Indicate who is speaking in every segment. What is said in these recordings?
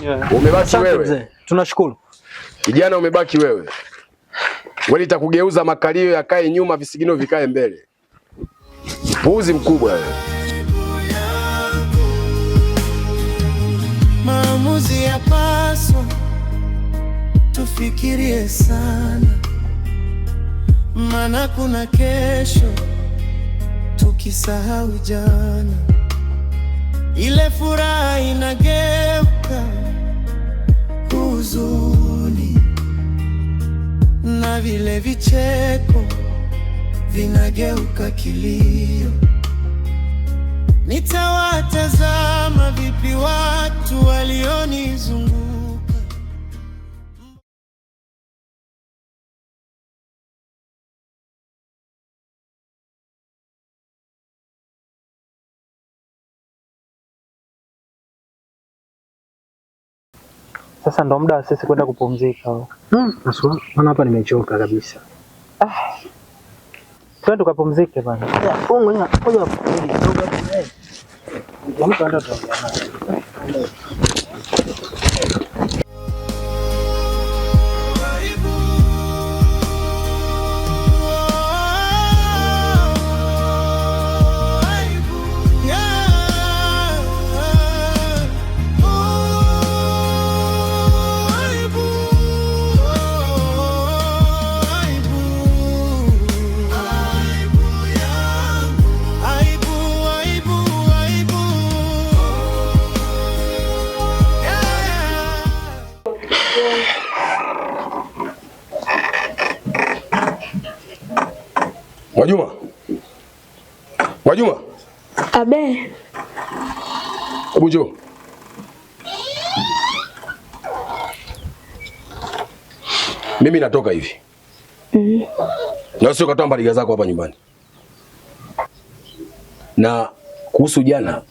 Speaker 1: Yeah. Umebaki wewe.
Speaker 2: Tunashukuru.
Speaker 1: Kijana umebaki wewe. Wewe nitakugeuza makalio yakae nyuma, visigino vikae mbele. Puuzi mkubwa wewe.
Speaker 3: Maamuzi yapaswa tufikirie sana, maana kuna kesho tukisahau jana. Ile furaha inageuka huzuni na vile vicheko vinageuka kilio. Nitawatazama vipi watu walionizunguka.
Speaker 2: Sasa ndo muda sisi kwenda kupumzika.
Speaker 4: Aswa, maana hapa nimechoka kabisa.
Speaker 2: Twende tukapumzike bana.
Speaker 4: Ngoja kidogo.
Speaker 1: Mwajuma.
Speaker 5: Abe.
Speaker 1: Hebu njoo. Mimi natoka hivi. Na sio katoa mbaliga zako hapa nyumbani. Na kuhusu jana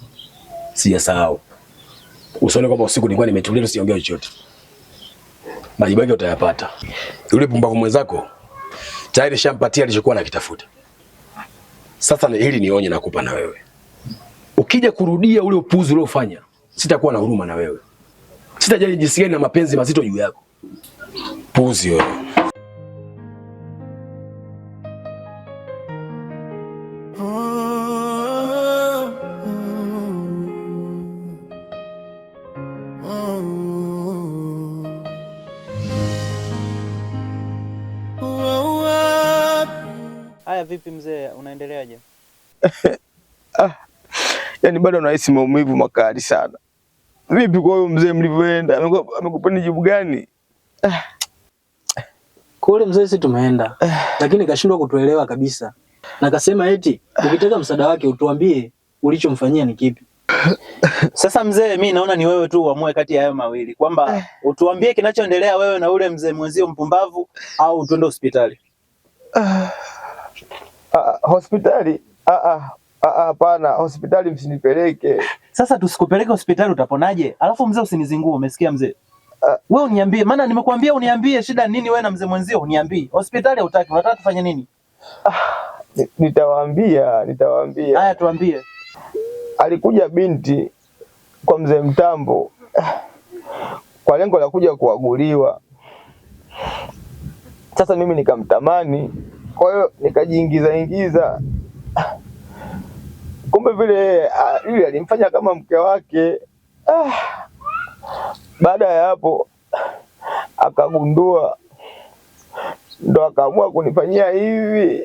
Speaker 1: sijasahau. Usione kwamba usiku nilikuwa nimetulia siongea chochote. Majibu yake utayapata. Yule pumbavu mwenzako tayari shampatia alichokuwa anakitafuta. Sasa hili nionye nakupa na wewe. Ukija kurudia ule upuzi uliofanya, sitakuwa na huruma na wewe. Sitajali jinsi gani na mapenzi mazito juu yako. Puzi wewe.
Speaker 2: Haya vipi mzee, unaendeleaje?
Speaker 6: Yaani bado nahisi maumivu makali sana. Vipi kwa huyo mzee mlivyoenda? Amekupa jibu gani?
Speaker 4: Kule mzee sisi tumeenda. Lakini kashindwa kutuelewa kabisa. Na kasema eti ukitaka msaada wake utuambie ulichomfanyia ni kipi.
Speaker 2: Sasa mzee, mimi naona ni wewe tu uamue kati ya hayo mawili. Kwamba utuambie kinachoendelea wewe na ule mzee mwenzio mpumbavu au tuende hospitali.
Speaker 6: Hospitali? Hapana, hospitali msinipeleke.
Speaker 2: Sasa tusikupeleke hospitali utaponaje? Alafu mzee usinizingue, umesikia mzee? Wewe uniambie, maana nimekuambia uniambie shida nini wewe na mzee mwenzio, uniambie. Hospitali hutaki, unataka tufanye nini?
Speaker 6: Nitawaambia.
Speaker 2: Haya tuambie.
Speaker 6: Alikuja binti kwa mzee Mtambo kwa lengo la kuja kuaguliwa. Sasa mimi nikamtamani, kwa hiyo nikajiingiza. Kumbe vile yule alimfanya kama mke wake. Baada ya hapo akagundua, ndo akaamua kunifanyia hivi.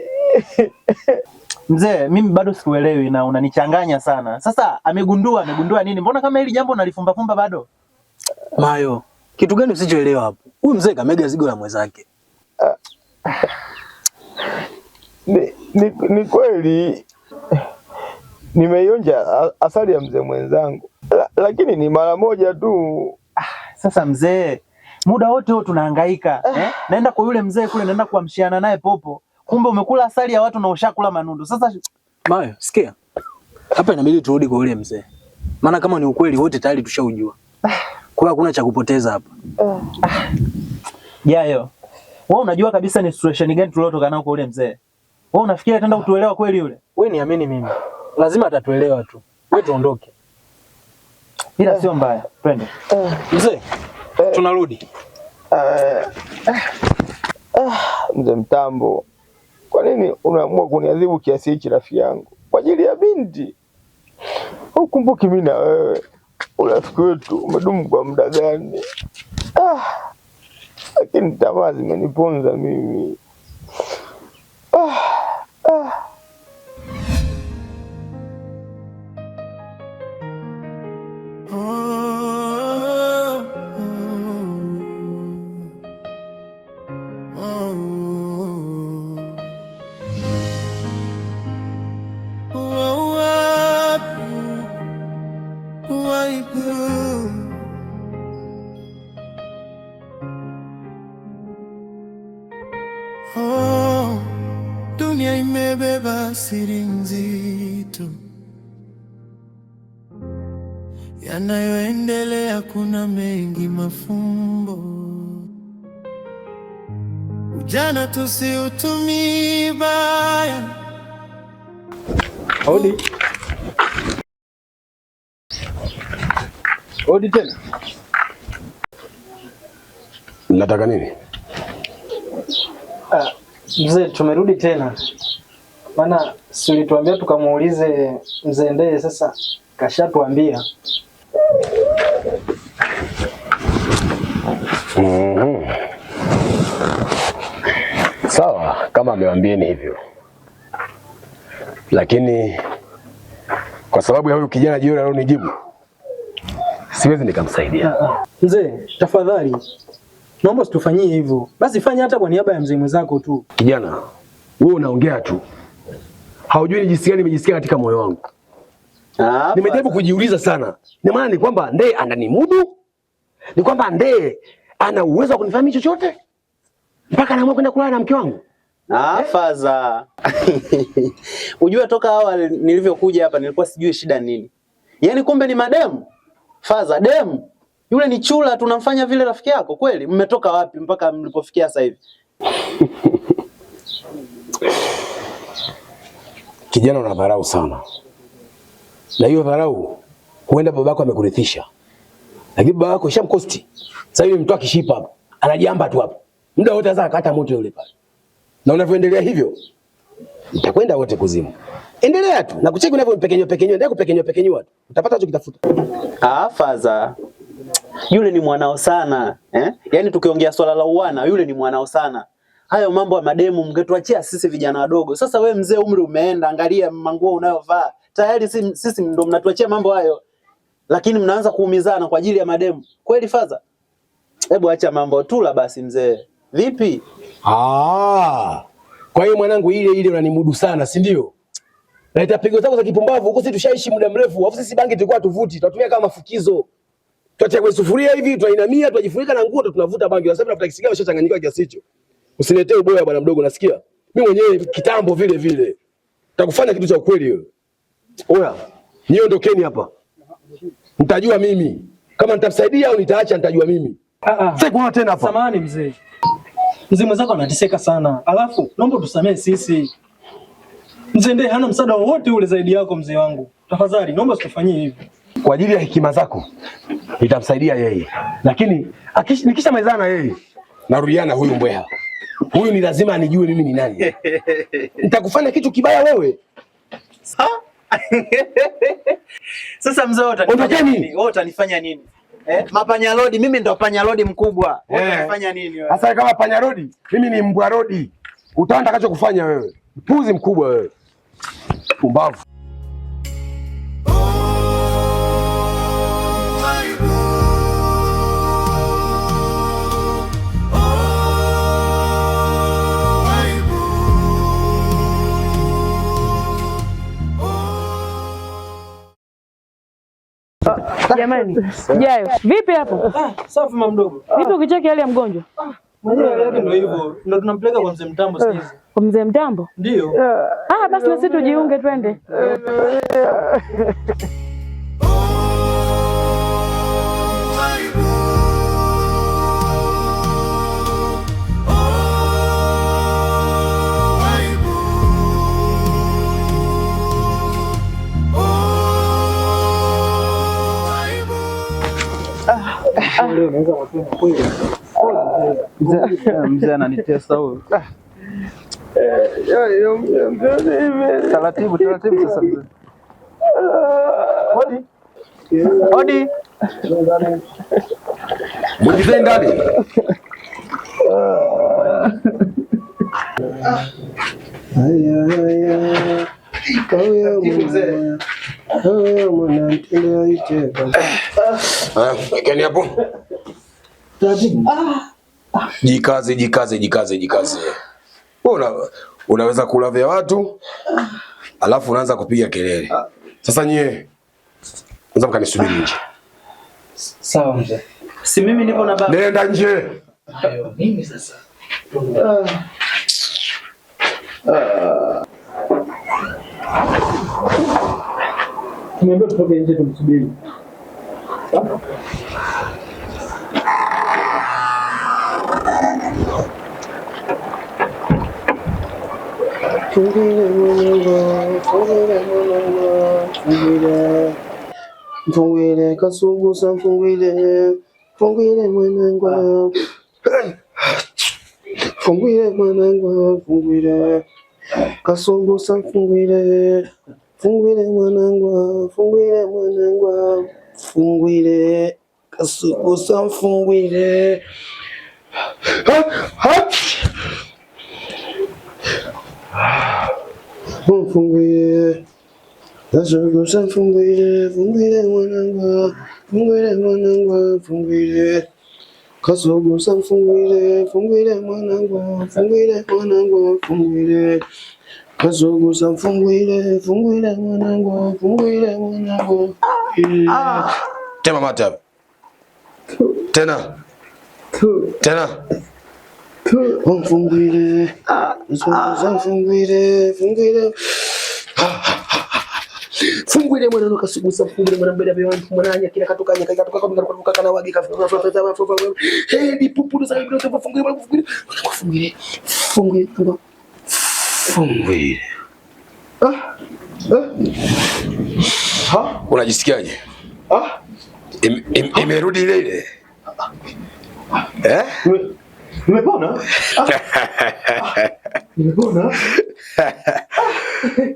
Speaker 2: Mzee, mimi bado sikuelewi na unanichanganya sana. Sasa amegundua nini? Mbona kama hili jambo nalifumba bado?
Speaker 4: Mayo, kitu gani usichoelewa hapo? Huyu mzee kamega zigo la mwenzake.
Speaker 6: Ni kweli nimeionja asali ya mzee mwenzangu, lakini ni mara moja tu.
Speaker 2: Sasa mzee, muda wote huo tunahangaika naenda kwa yule mzee kule, naenda kuamshiana naye popo, kumbe umekula asali ya watu na ushakula manundu. Sasa
Speaker 4: Mayo, sikia. Hapa inabidi turudi kwa yule mzee. Maana kama ni ukweli wote tayari tushaujua. Kwa hakuna cha kupoteza hapa.
Speaker 2: Jayo. Wewe unajua kabisa ni situation gani tuliotoka nao kwa yule mzee. Wewe unafikiri ataenda kutuelewa kweli yule?
Speaker 4: Wewe niamini mimi. Lazima atatuelewa tu. Wewe tuondoke.
Speaker 2: ila sio mbaya. Twende
Speaker 4: Mzee, tunarudi.
Speaker 6: Mzee Mtambo, kwa nini unaamua kuniadhibu kiasi hichi rafiki yangu? Kwa ajili ya binti? Ukumbuki mimi na wewe urafiki wetu umedumu kwa muda gani? Lakini tamaa zimeniponza mimi.
Speaker 3: Dunia imebeba siri nzito, yanayoendelea kuna mengi mafumbo. Ujana tusiutumie baya.
Speaker 4: Hodi. Hodi tena.
Speaker 1: Nataka nini?
Speaker 4: Mzee, tumerudi tena. Maana si ulituambia tukamuulize mzee Ndeye, sasa kashatuambia.
Speaker 1: Sawa, kama amewambieni hivyo, lakini kwa sababu ya huyu kijana jioni alionijibu, siwezi nikamsaidia.
Speaker 4: Mzee, tafadhali naomba usitufanyie hivyo. Basi fanya hata kwa niaba ya mzee mwenzako tu.
Speaker 1: Kijana, wewe unaongea tu, haujui ni jinsi gani nimejisikia katika moyo wangu. Nimejaribu kujiuliza sana. Ni maana ni kwamba Ndeye ananimudu? Ni kwamba Ndeye ana uwezo wa kunifanyia chochote mpaka anaamua kwenda kulala na mke wangu?
Speaker 2: Faza. Unajua toka awali nilivyokuja hapa nilikuwa sijui shida nini. Yaani kumbe ni mademu. Faza, demu. Yule ni chula, tunamfanya vile rafiki yako kweli? Mmetoka wapi mpaka mlipofikia sasa hivi?
Speaker 1: Kijana, una dharau sana. Na hiyo dharau huenda babako amekurithisha. Lakini babako shamkosti. Sasa hivi mtu akishipa hapo, anajiamba tu hapo. Muda wote sasa akata moto yule pale. Na unavyoendelea hivyo, utakwenda wote kuzimu. Endelea tu. Na kucheki unavyompekenyo, endelea kupekenyo tu. Utapata unachokitafuta.
Speaker 2: Faza. Yule ni mwanao sana, Yaani tukiongea swala la uwana, yule ni mwanao sana. Hayo mambo ya mademu mngetuachia sisi vijana wadogo. Sasa we mzee, umri umeenda, angalia manguo unayovaa. Tayari sisi ndo mnatuachia mambo hayo. Lakini mnaanza kuumizana kwa ajili ya mademu. Kweli Faza? Hebu acha mambo, tula basi mzee. Vipi?
Speaker 1: Kwa hiyo mwanangu, ile unanimudu sana, si ndio? Na itapigo zako za kipumbavu huko, sisi tushaishi muda mrefu. Alafu sisi bangi tulikuwa tuvuti, tunatumia kama mafukizo. Tuacha kwa sufuria hivi, tuinamia, tujifunika na nguo, tunavuta bangi. Sasa tunafuta kisigaa, ushachanganyika kiasi hicho. Usiniletee uboya bwana mdogo, nasikia. Mimi mwenyewe kitambo vile. Nitakufanya kitu cha ukweli wewe. Oya, nyie ondokeni hapa. Nitajua mimi. Kama nitamsaidia au nitaacha nitajua mimi. Sasa kuna tena hapa.
Speaker 4: Samahani mzee. Mzee mwenzako anateseka sana. Alafu naomba tusamee sisi. Mzee Ndeye hana msaada wowote ule zaidi yako mzee wangu. Tafadhali naomba usifanyie hivi.
Speaker 1: Kwa ajili ya hekima zako nitamsaidia yeye. Lakini nikisha malizana na yeye, narudiana huyu mbweha. Huyu ni lazima anijue mimi ni nani. Nitakufanya kitu kibaya wewe.
Speaker 2: Sasa mzee, wewe utanifanya nini? Mapanya lodi, mimi ndo panya lodi mkubwa. Wewe unafanya nini wewe?
Speaker 1: Sasa kama panya lodi, mimi ni mbwa lodi. Utaona nitakachokufanya wewe. Mpuzi mkubwa wewe. Pumbavu.
Speaker 5: Jamani, Jayo, vipi hapo?
Speaker 4: Safi mama mdogo.
Speaker 5: Vipi ukicheki hali ya mgonjwa?
Speaker 4: Mwenyewe hali yake ndio hivyo. Ndio tunampeleka kwa mzee Mtambo sasa hivi.
Speaker 5: Kwa mzee Mtambo?
Speaker 4: Ndio.
Speaker 5: Basi na sisi tujiunge twende.
Speaker 4: leo naweza kusema kweli.
Speaker 2: Mzee ananitesa huyo. Taratibu sasa mzee. Hodi.
Speaker 1: Mwingize ndani. Kani hapo. Jikaze. Unaweza kulavya watu alafu unaanza kupiga kelele. Sasa nyie unaweza mkanisubiri nje.
Speaker 2: Sawa mzee. Si mimi nipo na baba.
Speaker 1: Nenda nje.
Speaker 2: Hayo mimi sasa.
Speaker 4: Tumeambiwa tutoke nje tumsubiri.
Speaker 7: Mfungwile kasugusa mfungwile mwanangwa fungwile mwanangwa fungwile kasugusa fungwile mwanangwa fungwile kasugusa fungwile fungwile kasugusa fungwile mwanangwa fungwile kasugusa fungwile mwanangwa fungwile kasugusa fungwile mwanangwa
Speaker 1: Tema mata. Tena.
Speaker 7: Fungwile fungwile mwana kasugusa fungwile mwana mbele ya watu mwananya kila katoka kwa kana wagi kafika hey pupu za hivyo fungwile
Speaker 1: Unajisikiaje? Imerudi ile.
Speaker 7: Nimepona? Nimepona?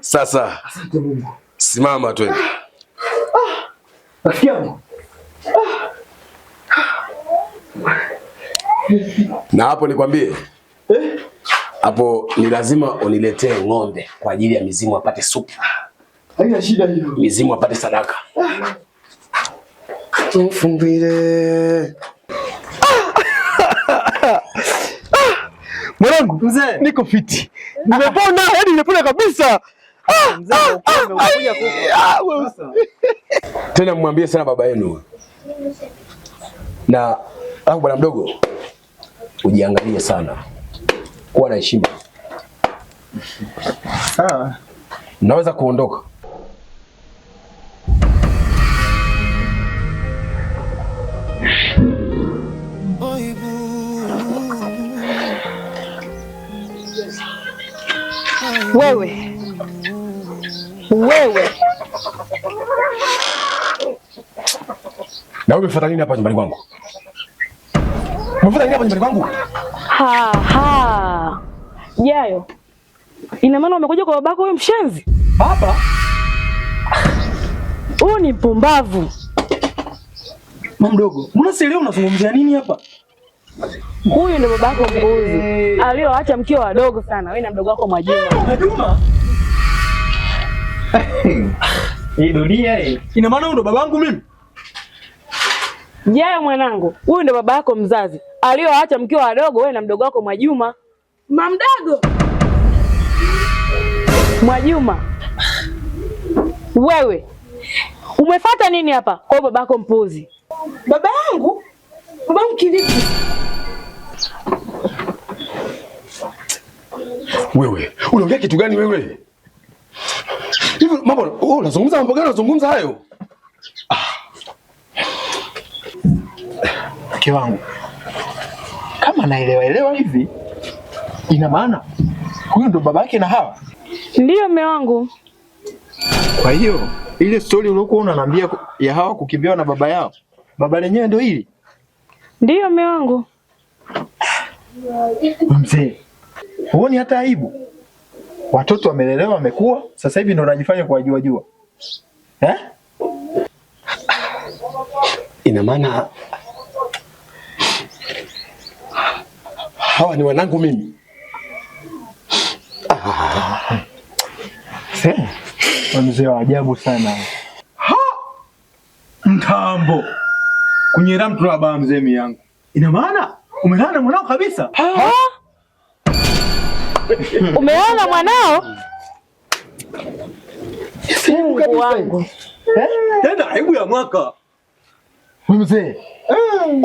Speaker 1: Sasa
Speaker 7: Asante Mungu.
Speaker 1: Simama twende.
Speaker 7: Rafiki yangu.
Speaker 1: Na hapo nikwambie. Hapo ni lazima uniletee ng'ombe kwa ajili ya mizimu apate supu.
Speaker 7: Haina shida hiyo.
Speaker 1: Mizimu apate sadaka.
Speaker 7: Fungwile.
Speaker 6: Mwanangu, mzee, niko fiti. Nimepona, hadi nimepona kabisa.
Speaker 2: Mzee umekuja kufa.
Speaker 1: Tena mwambie sana baba yenu. Na bwana mdogo, ujiangalie sana. Kuwa na heshima.
Speaker 6: Sawa.
Speaker 1: Naweza kuondoka.
Speaker 5: Wewe.
Speaker 1: Na umefuata nini hapa nyumbani kwangu? Umefuata nini hapa nyumbani kwangu?
Speaker 5: Jayo. Ina maana umekuja kwa babako huyo mshenzi?
Speaker 4: Baba?
Speaker 5: Huyu ni mpumbavu.
Speaker 4: Mama mdogo, mbona sielewi unazungumzia nini hapa?
Speaker 5: Huyu ndio babako mbuzi. Alioacha mkiwa wadogo sana. Wewe na mdogo wako Mwajuma.
Speaker 4: Mwajuma? Hii dunia hii. Ina maana huyu ndo babangu mimi?
Speaker 5: Jayo mwanangu, huyu ndo baba yako mzazi. Alioacha mkiwa wadogo wewe na mdogo wako Mwajuma. Mamdogo. Mwajuma. Wewe. Umefuata nini hapa kwa babako mpuzi?
Speaker 8: Baba yangu? Baba yangu kivipi?
Speaker 1: Wewe, unaongea kitu gani wewe? Hivi mambo, unazungumza mambo gani unazungumza hayo?
Speaker 6: Mke wangu, kama naelewa hivi, ina maana huyu ndo babake na Hawa?
Speaker 5: Ndiyo mume wangu.
Speaker 6: Kwa hiyo ile story uliokuwa unaniambia ya Hawa kukimbiwa na baba yao, baba lenyewe ndio hili?
Speaker 5: Ndiyo mume wangu.
Speaker 9: Mzee, huoni hata aibu? Watoto wamelelewa, wamekuwa, sasa hivi ndo unajifanya kuwajua jua.
Speaker 7: Ina maana hawa ni wanangu mimi?
Speaker 9: Mzee wa ajabu sana. Mtambo. Kunyera mtu wa baba mzee yangu. Ina maana umelala na mwanao kabisa?
Speaker 5: Umelala na mwanao? Mungu wangu.
Speaker 9: Tena aibu ya mwaka. Wewe mzee.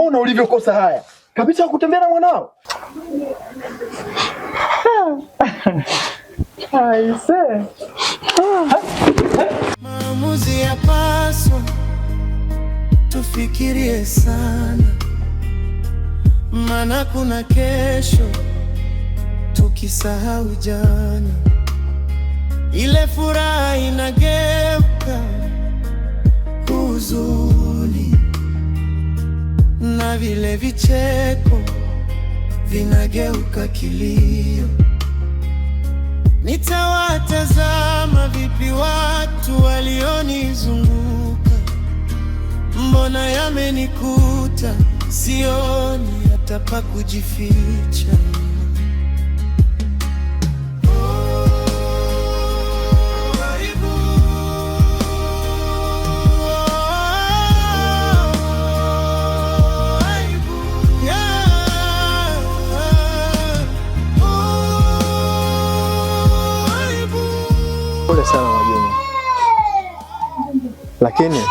Speaker 9: Ona ulivyokosa haya. Kabisa kutembea na mwanao. Aise.
Speaker 3: Maamuzi yapaswa tufikirie sana, maana kuna kesho tukisahau jana, ile furaha inageuka huzuni na vile vicheko vinageuka kilio. Nitawatazama vipi watu walionizunguka? Mbona yamenikuta, sioni hata pa kujificha.
Speaker 9: Pole sana Mwajuma, lakini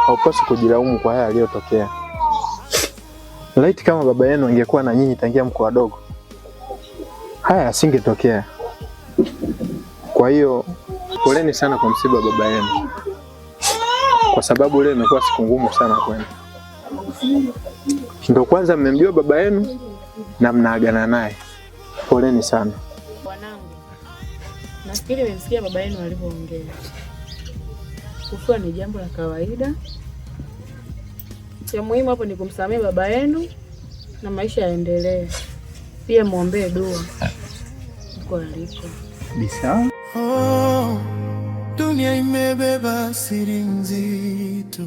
Speaker 9: haupaswi kujilaumu kwa haya yaliyotokea. Laiti kama baba yenu angekuwa na nyinyi tangia mko wadogo, haya yasingetokea. Kwa hiyo poleni sana kwa msiba wa baba yenu, kwa sababu leo imekuwa siku ngumu sana kwenu. Ndio kwanza mmemjua baba yenu na mnaagana naye. Poleni sana.
Speaker 5: Nafikiri nimesikia baba yenu alivyoongea. Kufa ni jambo la kawaida. Cha muhimu hapo ni kumsamehe baba yenu na maisha yaendelee. Pia muombee dua huko aliko.
Speaker 9: Bisa.
Speaker 3: Dunia imebeba siri nzito,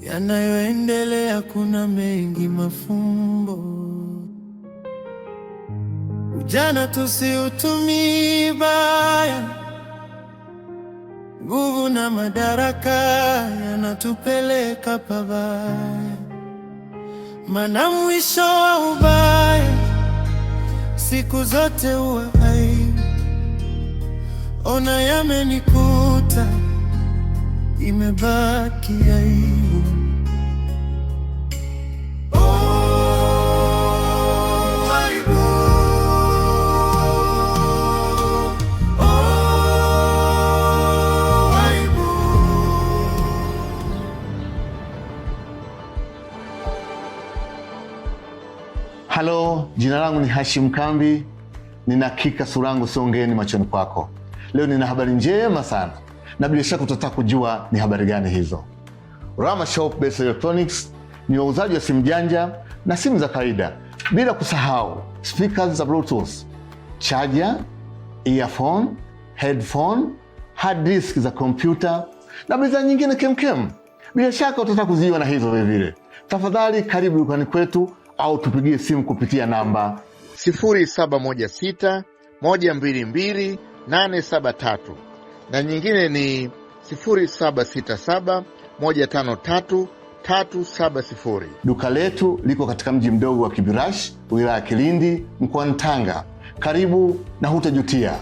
Speaker 3: yanayoendelea kuna mengi mafumbo. Ujana tusiutumie baya, nguvu na madaraka yanatupeleka pabaya, maana mwisho wa ubaya siku zote huwa aibu. Ona yamenikuta, imebaki aibu.
Speaker 10: Halo, jina langu ni Hashim Kambi. Nina hakika sura yangu sio ngeni machoni kwako. Leo nina habari njema sana, na bila shaka utataka kujua ni habari gani hizo. Rama Shop Best Electronics ni wauzaji wa simu janja na simu za kawaida, bila kusahau speakers za Bluetooth, charger, earphone, headphone, hard disk za kompyuta na bidhaa nyingine kemkem. Bila shaka utataka kuziona hizo vile vile. Tafadhali karibu dukani kwetu au tupigie simu kupitia namba 0716 122 873 na nyingine ni 0767 153 370. Duka letu liko katika mji mdogo wa Kibirash, wilaya ya Kilindi, mkoani Tanga. Karibu na hutajutia.